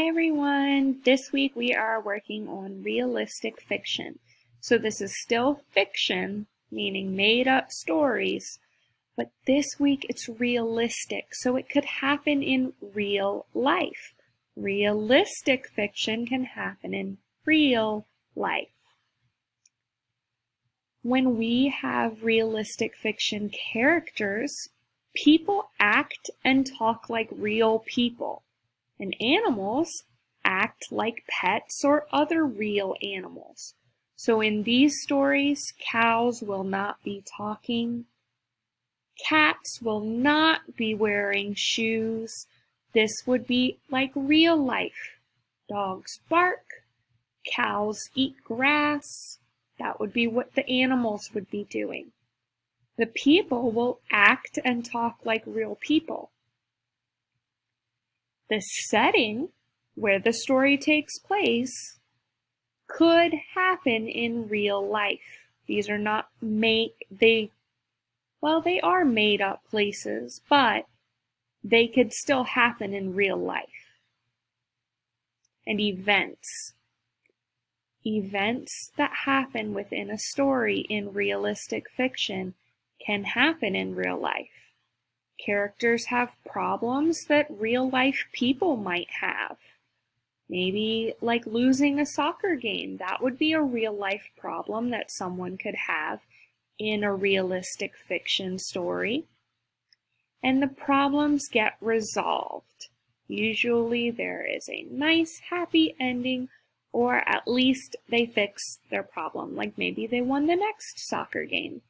everyone! This week we are working on realistic fiction. So this is still fiction, meaning made up stories, but this week it's realistic, so it could happen in real life. Realistic fiction can happen in real life. When we have realistic fiction characters, people act and talk like real people. And animals act like pets or other real animals. So in these stories, cows will not be talking. Cats will not be wearing shoes. This would be like real life. Dogs bark. Cows eat grass. That would be what the animals would be doing. The people will act and talk like real people. The setting where the story takes place could happen in real life. These are not they are made up places, but they could still happen in real life. And events. Events that happen within a story in realistic fiction can happen in real life. Characters have problems that real-life people might have. Maybe like losing a soccer game. That would be a real-life problem that someone could have in a realistic fiction story. And the problems get resolved. Usually there is a nice, happy ending, or at least they fix their problem. Like maybe they won the next soccer game.